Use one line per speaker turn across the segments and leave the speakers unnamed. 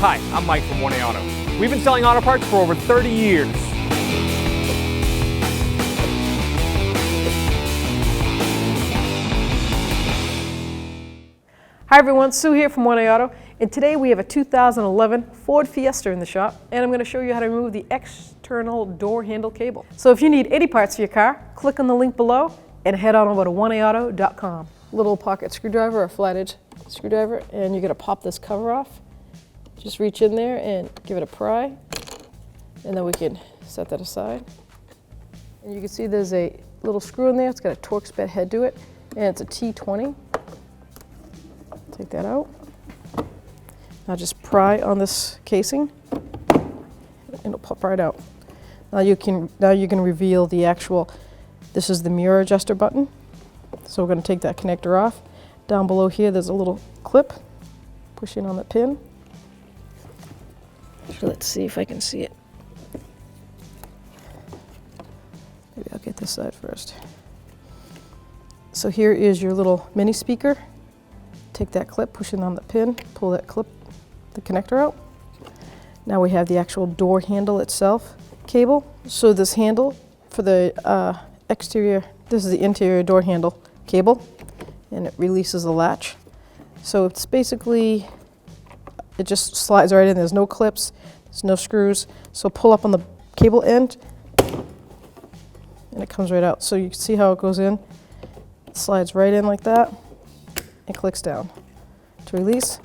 Hi, I'm Mike from 1A Auto. We've been selling auto parts for over 30 years.
Hi everyone, Sue here from 1A Auto, and today we have a 2011 Ford Fiesta in the shop, and I'm going to show you how to remove the external door handle cable. So if you need any parts for your car, click on the link below and head on over to 1AAuto.com. Little pocket screwdriver or flat edge screwdriver, and you're going to pop this cover off. Just reach in there and give it a pry, and then we can set that aside. And you can see there's a little screw in there. It's got a Torx bed head to it, and it's a T20. Take that out. Now just pry on this casing, and it'll pop right out. Now you can reveal the actual. This is the mirror adjuster button. So we're going to take that connector off. Down below here, there's a little clip. Push in on the pin. So let's see if I can see it. Maybe I'll get this side first. So here is your little mini speaker. Take that clip, push in on the pin, pull that clip, the connector out. Now we have the actual door handle itself cable. So this handle for the exterior, this is the interior door handle cable, and it releases the latch. So it's basically, it just slides right in. There's no clips, there's no screws. So pull up on the cable end, and it comes right out. So you can see how it goes in. It slides right in like that, and clicks down. To release,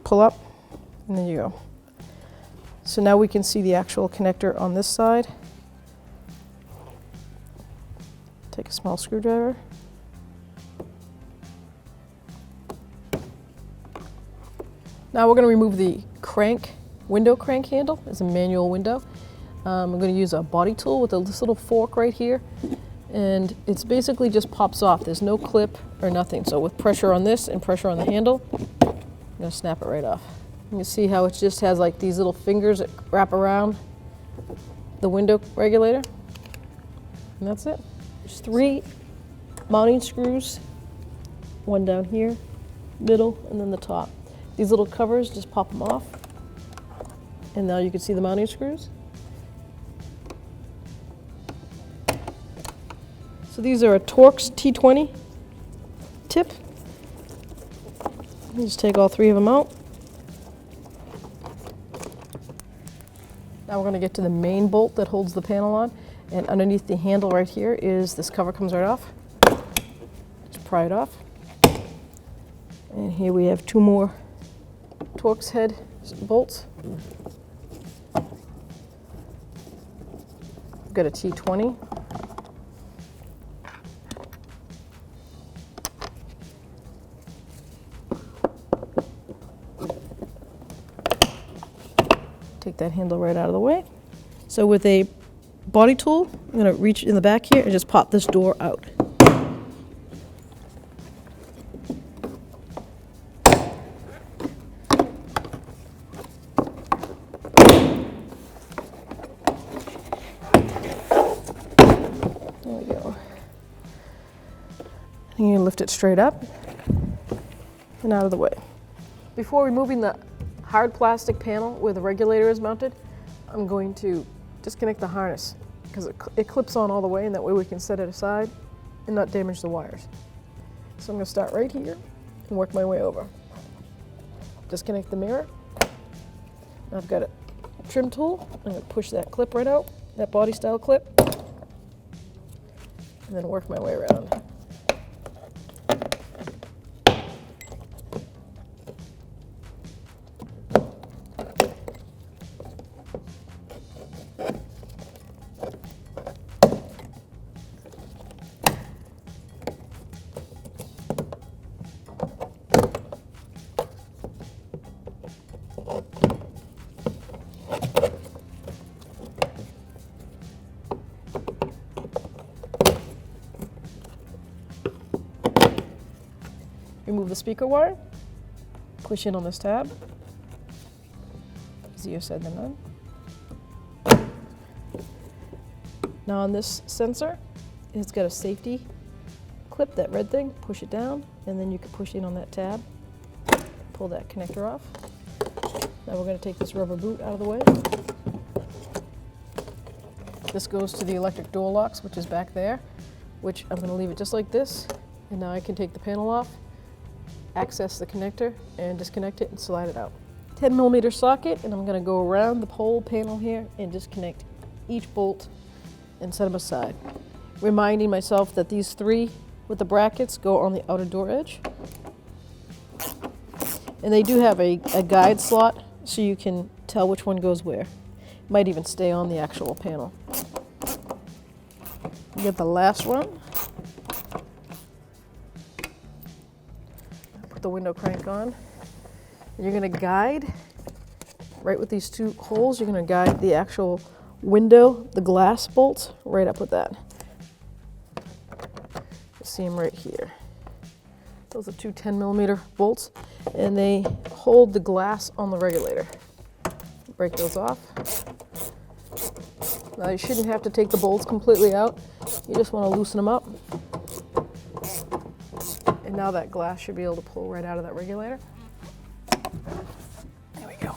pull up, and there you go. So now we can see the actual connector on this side. Take a small screwdriver. Now we're going to remove the window crank handle. It's a manual window. I'm going to use a body tool with this little fork right here. And it's basically just pops off. There's no clip or nothing. So with pressure on this and pressure on the handle, I'm going to snap it right off. You can see how it just has like these little fingers that wrap around the window regulator. And that's it. There's 3 mounting screws, one down here, middle, and then the top. These little covers, just pop them off. And now you can see the mounting screws. So these are a Torx T20 tip. You just take all 3 of them out. Now we're going to get to the main bolt that holds the panel on. And underneath the handle right here is this cover comes right off. Just pry it off. And here we have 2 more Torx head bolts. We've got a T20. Take that handle right out of the way. So with a body tool, I'm going to reach in the back here and just pop this door out. There we go. And you lift it straight up and out of the way. Before removing the hard plastic panel where the regulator is mounted, I'm going to disconnect the harness because it clips on all the way, and that way we can set it aside and not damage the wires. So I'm going to start right here and work my way over. Disconnect the mirror. Now I've got a trim tool. I'm going to push that clip right out, that body style clip, and then work my way around. Remove the speaker wire, push in on this tab. Easier said than done. Now on this sensor, it's got a safety clip, that red thing, push it down, and then you can push in on that tab, pull that connector off. Now we're going to take this rubber boot out of the way. This goes to the electric door locks, which is back there, which I'm going to leave it just like this. And now I can take the panel off, access the connector, and disconnect it and slide it out. 10mm socket, and I'm going to go around the whole panel here and disconnect each bolt and set them aside. Reminding myself that these 3 with the brackets go on the outer door edge. And they do have a guide slot so you can tell which one goes where. Might even stay on the actual panel. You get the last one. Put the window crank on. And you're going to guide, right with these 2 holes, you're going to guide the actual window, the glass bolts, right up with that. You see them right here. Those are 2 10mm bolts, and they hold the glass on the regulator. Break those off. Now you shouldn't have to take the bolts completely out. You just want to loosen them up. And now that glass should be able to pull right out of that regulator. There we go.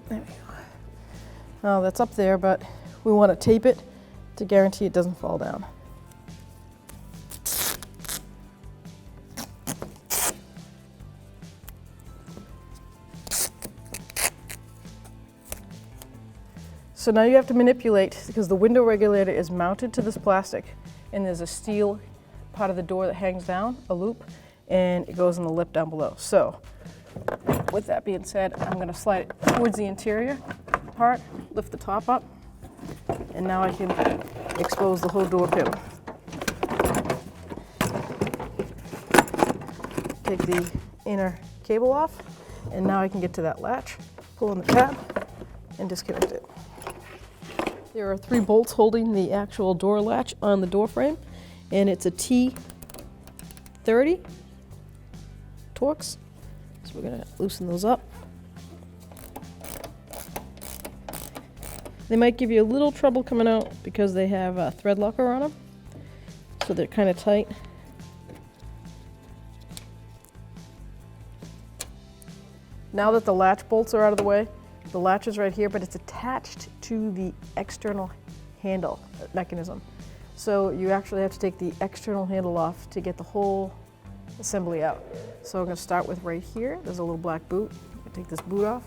There we go. Now that's up there, but we want to tape it to guarantee it doesn't fall down. So now you have to manipulate, because the window regulator is mounted to this plastic, and there's a steel part of the door that hangs down, a loop, and it goes in the lip down below. So with that being said, I'm going to slide it towards the interior part, lift the top up, and now I can expose the whole door panel. Take the inner cable off, and now I can get to that latch, pull on the tab, and disconnect it. There are 3 bolts holding the actual door latch on the door frame, and it's a T30 Torx. So we're going to loosen those up. They might give you a little trouble coming out because they have a thread locker on them, so they're kind of tight. Now that the latch bolts are out of the way, the latch is right here, but it's attached to the external handle mechanism. So you actually have to take the external handle off to get the whole assembly out. So we're going to start with right here. There's a little black boot. Take this boot off.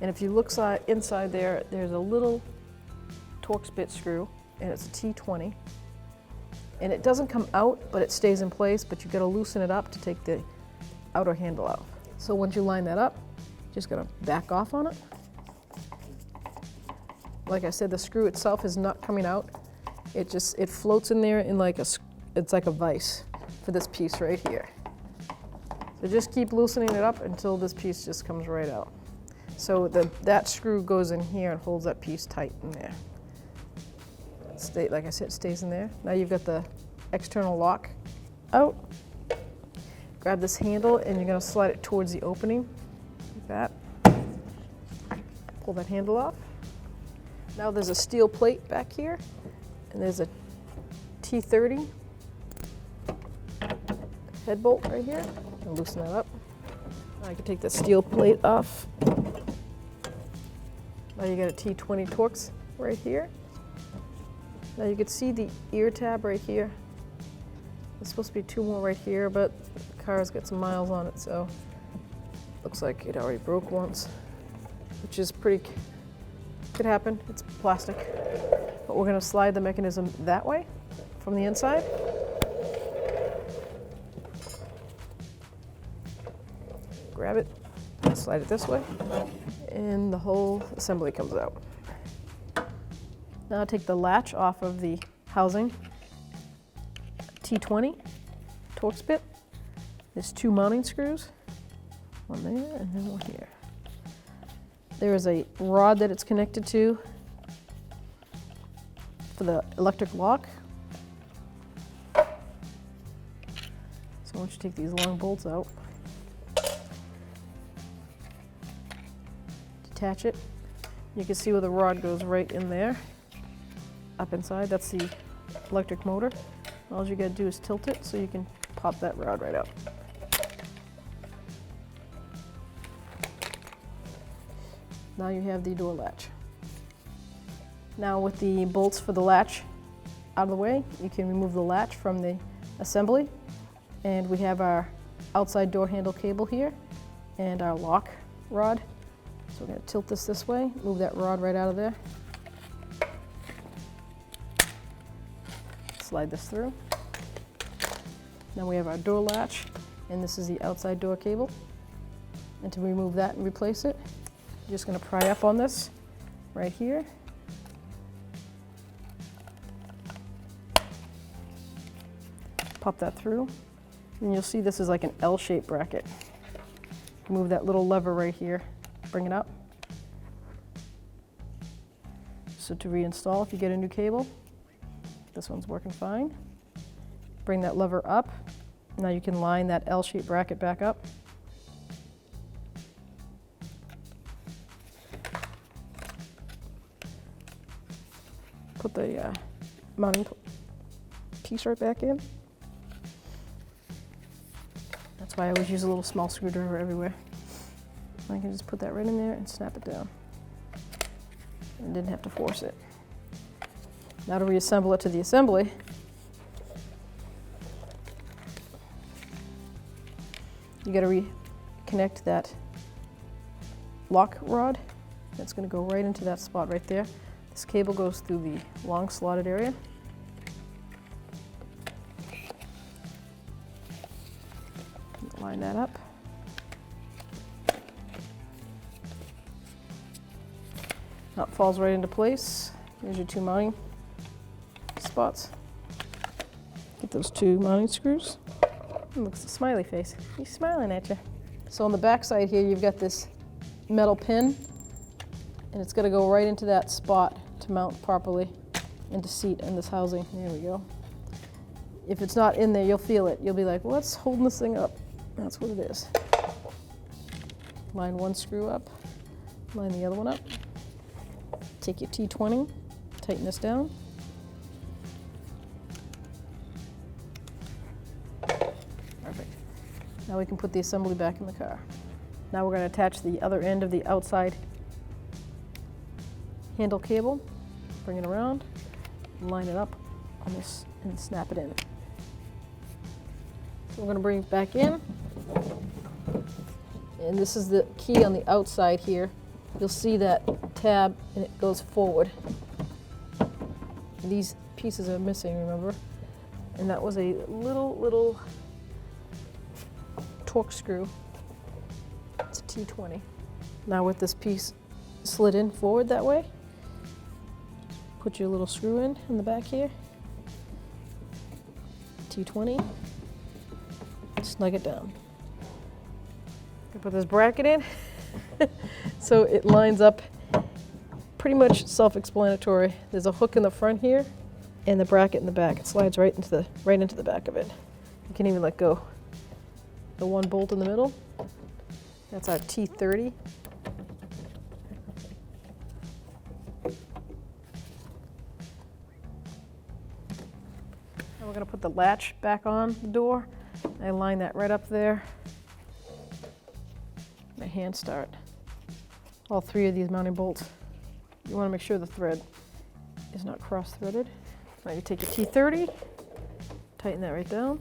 And if you look inside there, there's a little Torx bit screw, and it's a T20. And it doesn't come out, but it stays in place, but you've got to loosen it up to take the outer handle out. So once you line that up, just gonna back off on it. Like I said, the screw itself is not coming out. It floats in there in it's like a vise for this piece right here. So just keep loosening it up until this piece just comes right out. So that screw goes in here and holds that piece tight in there. Like I said, it stays in there. Now you've got the external lock out. Grab this handle and you're gonna slide it towards the opening. That. Pull that handle off. Now there's a steel plate back here, and there's a T30 head bolt right here. And loosen that up. Now I can take the steel plate off. Now you got a T20 Torx right here. Now you can see the ear tab right here. There's supposed to be 2 more right here, but the car's got some miles on it, so looks like it already broke once, which is could happen. It's plastic. But we're going to slide the mechanism that way from the inside. Grab it, slide it this way, and the whole assembly comes out. Now take the latch off of the housing. T20 Torx bit. There's 2 mounting screws. One there and then one here. There is a rod that it's connected to for the electric lock. So once you take these long bolts out, detach it. You can see where the rod goes right in there. up inside. That's the electric motor. All you gotta do is tilt it so you can pop that rod right out. Now you have the door latch. Now with the bolts for the latch out of the way, you can remove the latch from the assembly. And we have our outside door handle cable here and our lock rod. So we're going to tilt this way, move that rod right out of there. Slide this through. Now we have our door latch, and this is the outside door cable. And to remove that and replace it, you're just going to pry up on this right here. Pop that through, and you'll see this is like an L-shaped bracket. Move that little lever right here, bring it up. So to reinstall, if you get a new cable, this one's working fine. Bring that lever up. Now you can line that L-shaped bracket back up. Put the mounting piece right back in. That's why I always use a little small screwdriver everywhere. I can just put that right in there and snap it down. And didn't have to force it. Now to reassemble it to the assembly, you got to reconnect that lock rod. That's going to go right into that spot right there. This cable goes through the long slotted area. Line that up. Now it falls right into place. Here's your two mounting spots. Get those two mounting screws. It looks a smiley face. He's smiling at you. So on the back side here, you've got this metal pin, and it's going to go right into that spot to mount properly into seat in this housing. There we go. If it's not in there, you'll feel it. You'll be like, what's holding this thing up? That's what it is. Line one screw up, line the other one up. Take your T20, tighten this down. Perfect. Now we can put the assembly back in the car. Now we're going to attach the other end of the outside handle cable. Bring it around, line it up on this, and snap it in. So we're going to bring it back in. And this is the key on the outside here. You'll see that tab, and it goes forward. These pieces are missing, remember? And that was a little torque screw. It's a T20. Now with this piece slid in forward that way, put your little screw in the back here. T20. Snug it down. Put this bracket in so it lines up. Pretty much self-explanatory. There's a hook in the front here and the bracket in the back. It slides right into the back of it. You can even let go. The one bolt in the middle, that's our T30. Now we're going to put the latch back on the door. I line that right up there. My hand start. All three of these mounting bolts. You want to make sure the thread is not cross-threaded. Now you take your T30, tighten that right down.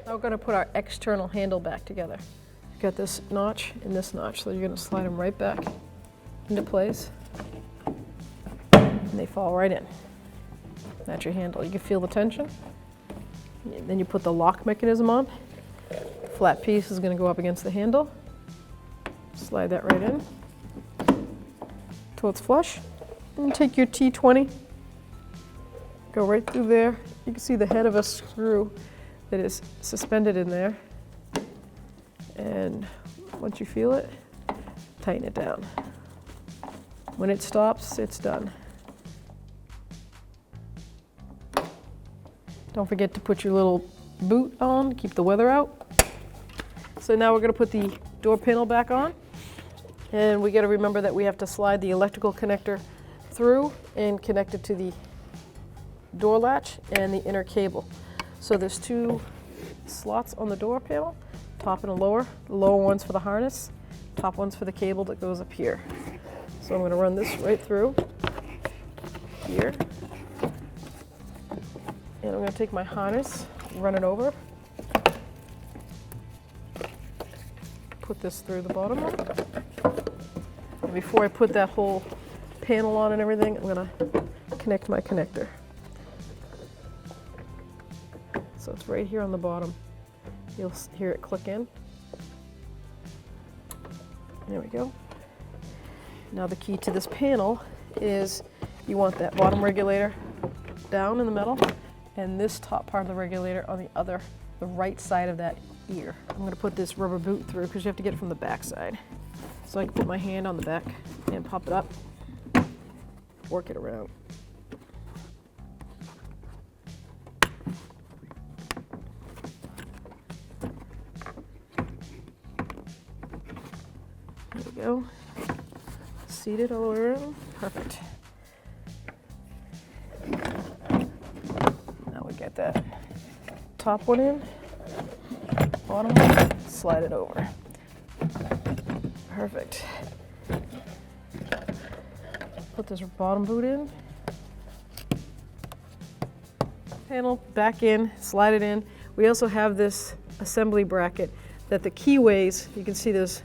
Now we're going to put our external handle back together. You've got this notch and this notch, so you're going to slide them right back into place, and they fall right in. That's your handle. You can feel the tension. And then you put the lock mechanism on. Flat piece is going to go up against the handle. Slide that right in till it's flush. And take your T20, go right through there. You can see the head of a screw that is suspended in there. And once you feel it, tighten it down. When it stops, it's done. Don't forget to put your little boot on to keep the weather out. So now we're going to put the door panel back on. And we got to remember that we have to slide the electrical connector through and connect it to the door latch and the inner cable. So there's two slots on the door panel, top and a lower. The lower one's for the harness, top one's for the cable that goes up here. So I'm going to run this right through here. And I'm going to take my harness, run it over, put this through the bottom one. And before I put that whole panel on and everything, I'm going to connect my connector. So it's right here on the bottom. You'll hear it click in. There we go. Now the key to this panel is you want that bottom regulator down in the middle and this top part of the regulator on the right side of that ear. I'm going to put this rubber boot through because you have to get it from the back side. So I can put my hand on the back and pop it up, work it around. There we go. Seat it all the way around. Perfect. Now we get that top one in, bottom one, slide it over. Perfect. Put this bottom boot in. Panel back in, slide it in. We also have this assembly bracket that the keyways, you can see there's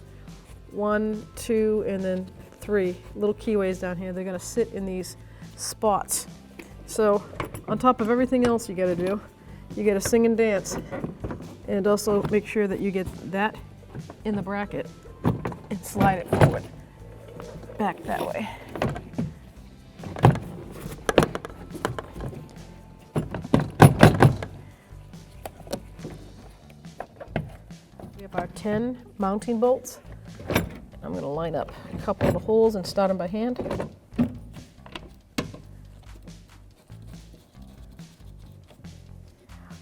1, 2, and then 3 little keyways down here. They're going to sit in these spots. So on top of everything else you got to do, you got to sing and dance, and also make sure that you get that in the bracket and slide it forward, back that way. We have our 10 mounting bolts. I'm going to line up a couple of the holes and start them by hand.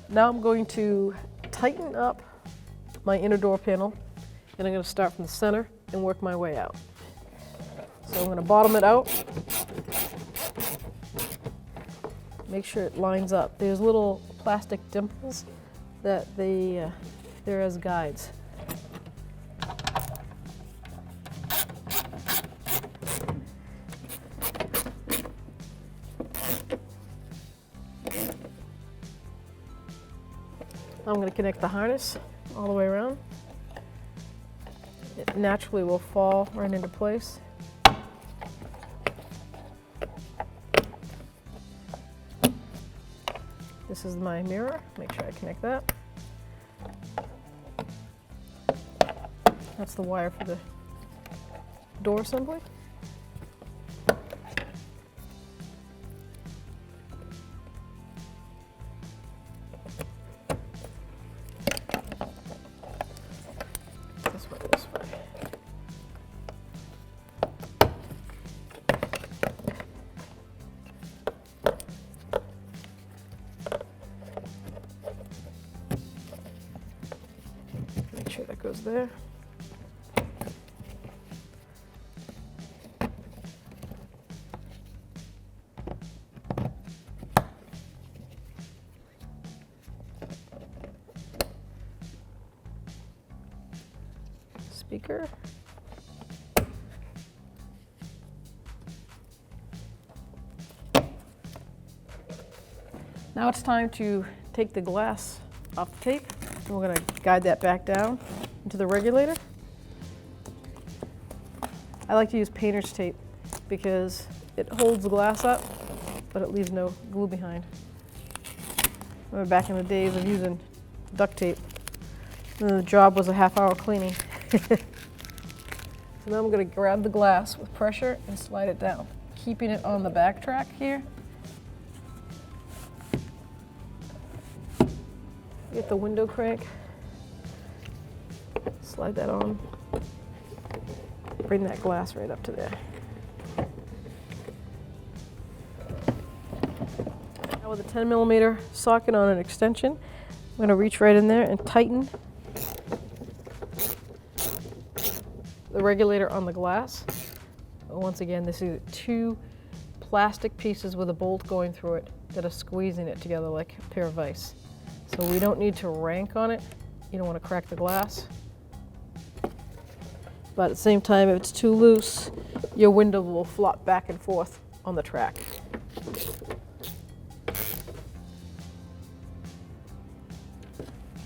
Now I'm going to tighten up my inner door panel, and I'm going to start from the center and work my way out. So I'm going to bottom it out, make sure it lines up. There's little plastic dimples that they're as guides. I'm going to connect the harness all the way around. It naturally will fall right into place. This is my mirror. Make sure I connect that. That's the wire for the door assembly. This way. Make sure that goes there. Speaker. Now it's time to take the glass off the tape, and we're going to guide that back down into the regulator. I like to use painter's tape because it holds the glass up, but it leaves no glue behind. I remember back in the days of using duct tape, and the job was a half-hour cleaning. So now I'm going to grab the glass with pressure and slide it down, keeping it on the back track here. Get the window crank, slide that on, bring that glass right up to there. Now With a 10mm socket on an extension, I'm going to reach right in there and tighten the regulator on the glass. Once again, this is 2 plastic pieces with a bolt going through it that are squeezing it together like a pair of vise. So we don't need to rank on it. You don't want to crack the glass. But at the same time, if it's too loose, your window will flop back and forth on the track.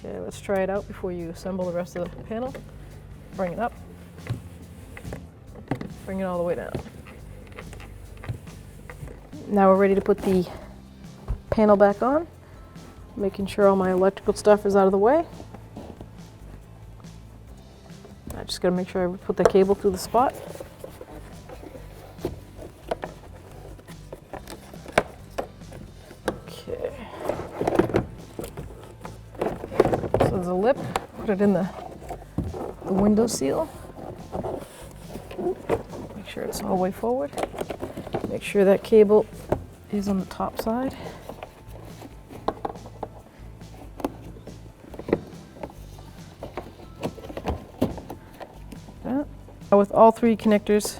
Okay, let's try it out before you assemble the rest of the panel. Bring it up. Bring it all the way down. Now we're ready to put the panel back on, making sure all my electrical stuff is out of the way. I just gotta make sure I put the cable through the spot. Okay. So there's a lip, put it in the window seal. Make sure it's all the way forward. Make sure that cable is on the top side. With all 3 connectors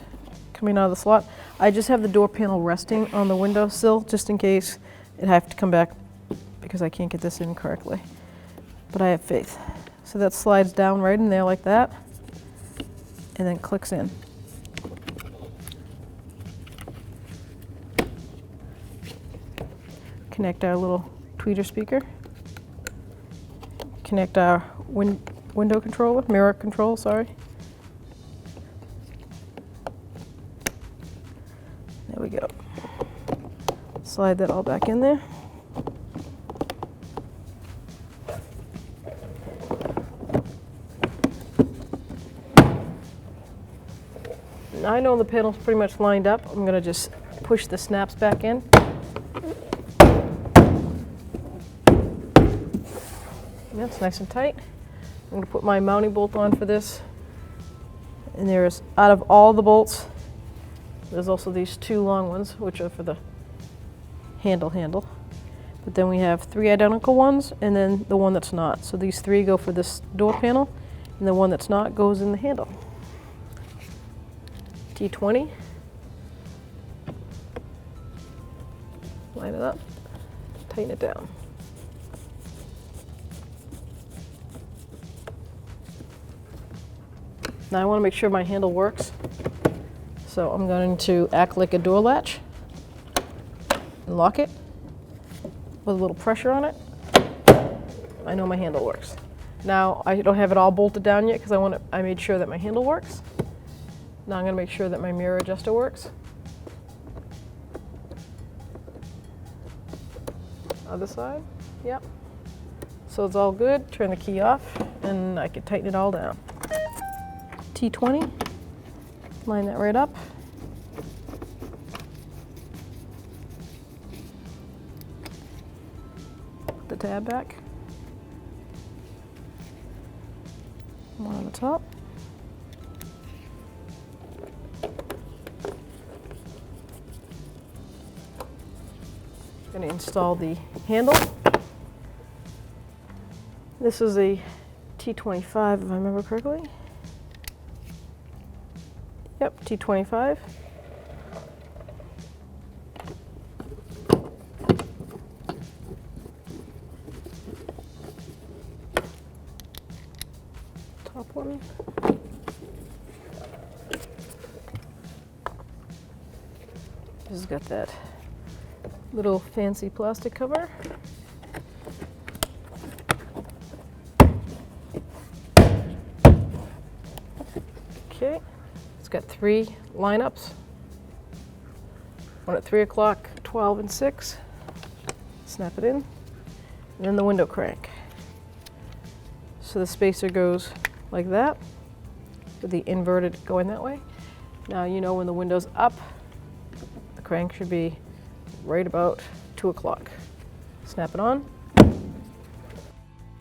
coming out of the slot, I just have the door panel resting on the window sill just in case it have to come back because I can't get this in correctly. But I have faith. So that slides down right in there like that and then clicks in. Connect our little tweeter speaker. Connect our window controller, mirror control, sorry. There we go. Slide that all back in there. Now I know the panel's pretty much lined up. I'm going to just push the snaps back in. That's nice and tight. I'm going to put my mounting bolt on for this. And there's, out of all the bolts, there's also these 2 long ones, which are for the handle. But then we have 3 identical ones, and then the one that's not. So these 3 go for this door panel, and the one that's not goes in the handle. T20. Line it up, tighten it down. Now I want to make sure my handle works. So I'm going to act like a door latch and lock it with a little pressure on it. I know my handle works. Now I don't have it all bolted down yet because I made sure that my handle works. Now I'm going to make sure that my mirror adjuster works. Other side, yep. So it's all good. Turn the key off and I can tighten it all down. T20, line that right up. Put the tab back. One on the top. Going to install the handle. This is a T25 if I remember correctly. Yep, T25. Top one. This has got that little fancy plastic cover. Okay. It's got 3 lineups. One at 3 o'clock, 12 and 6. Snap it in. And then the window crank. So the spacer goes like that, with the inverted going that way. Now you know when the window's up, the crank should be right about 2 o'clock. Snap it on.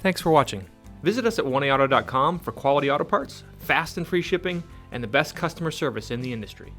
Thanks for watching. Visit us at oneauto.com for quality auto parts, fast and free shipping, and the best customer service in the industry.